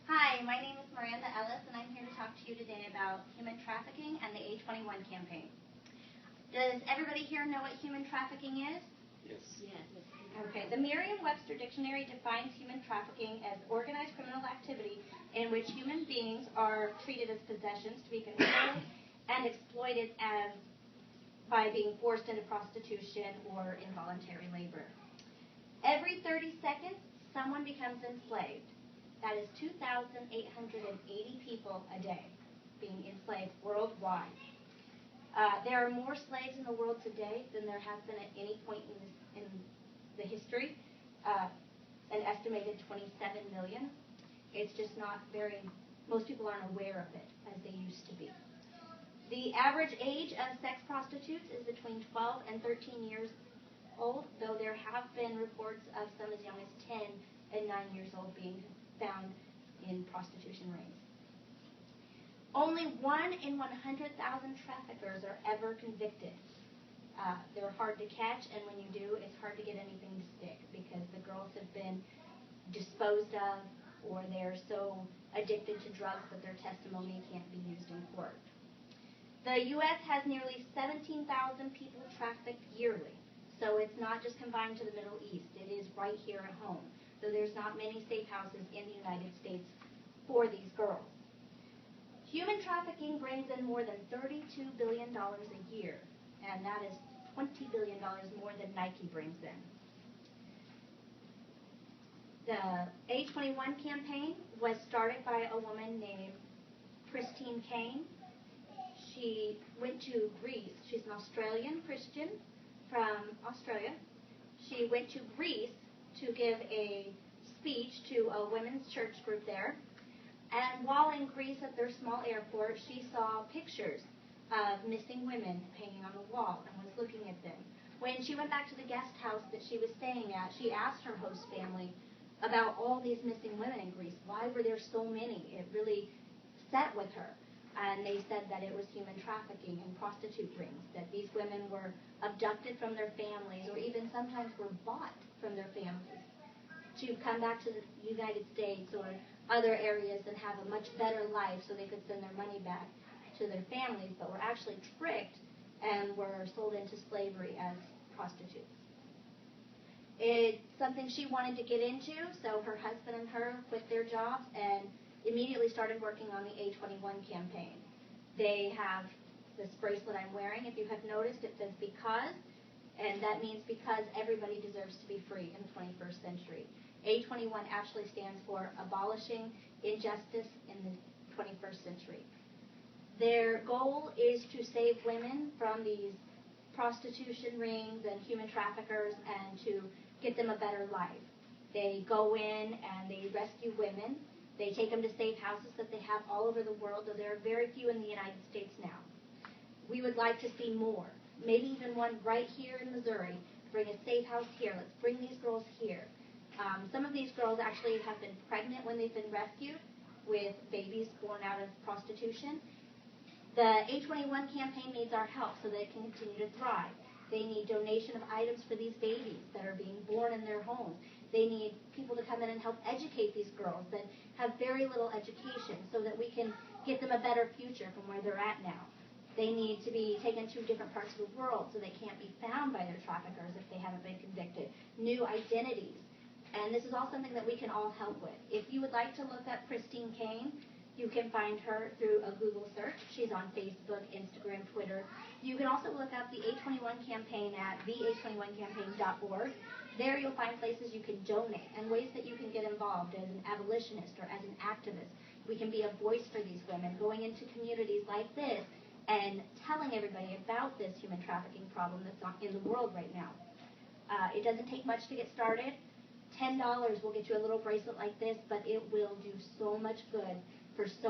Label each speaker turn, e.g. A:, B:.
A: Hi, my name is Meranda, and I'm here to talk to you today about human trafficking and the A21 campaign. Does everybody here know what human trafficking is?
B: Yes.
A: Okay, the Merriam-Webster Dictionary defines human trafficking as organized criminal activity in which human beings are treated as possessions to be controlled and exploited by being forced into prostitution or involuntary labor. Every 30 seconds, someone becomes enslaved. That is 2,880 people a day being enslaved worldwide. There are more slaves in the world today than there has been at any point in the history, an estimated 27 million. It's just not most people aren't aware of it as they used to be. The average age of sex prostitutes is between 12 and 13 years old, though there have been reports of some as young as 10 and 9 years old being found in prostitution rings. Only 1 in 100,000 traffickers are ever convicted. They're hard to catch, and when you do, it's hard to get anything to stick because the girls have been disposed of or they're so addicted to drugs that their testimony can't be used in court. The U.S. has nearly 17,000 people trafficked yearly, so it's not just confined to the Middle East. It is right here at home, though there's not many safe houses in the United States for these girls. Human trafficking brings in more than $32 billion a year, and that is $20 billion more than Nike brings in. The A21 campaign was started by a woman named Christine Caine. She went to Greece. She's an Australian Christian from Australia. She went to Greece to give a speech to a women's church group there. And while in Greece at their small airport, she saw pictures of missing women hanging on the wall and was looking at them. When she went back to the guest house that she was staying at, she asked her host family about all these missing women in Greece. Why were there so many? It really sat with her. And they said that it was human trafficking and prostitute rings, that these women were abducted from their families or even sometimes were bought from their families to come back to the United States or other areas and have a much better life so they could send their money back to their families, but were actually tricked and were sold into slavery as prostitutes. It's something she wanted to get into, so her husband and her quit their jobs and immediately started working on the A21 campaign. They have this bracelet I'm wearing. If you have noticed, it says because, and that means because everybody deserves to be free in the 21st century. A21 actually stands for abolishing injustice in the 21st century. Their goal is to save women from these prostitution rings and human traffickers and to get them a better life. They go in and they rescue women. They take them to safe houses that they have all over the world, though there are very few in the United States now. We would like to see more, maybe even one right here in Missouri. Bring a safe house here. Let's bring these girls here. Some of these girls actually have been pregnant when they've been rescued with babies born out of prostitution. The A21 campaign needs our help so that it can continue to thrive. They need donation of items for these babies that are being born in their homes. They need people to come in and help educate these girls that have very little education so that we can get them a better future from where they're at now. They need to be taken to different parts of the world so they can't be found by their traffickers if they haven't been convicted. New identities. And this is all something that we can all help with. If you would like to look up Christine Caine, you can find her through a Google search. She's on Facebook, Instagram, Twitter. You can also look up the A21 campaign at the A21campaign.org. There you'll find places you can donate and ways that you can get involved as an abolitionist or as an activist. We can be a voice for these women, going into communities like this and telling everybody about this human trafficking problem that's in the world right now. It doesn't take much to get started. $10 will get you a little bracelet like this, but it will do so much good for so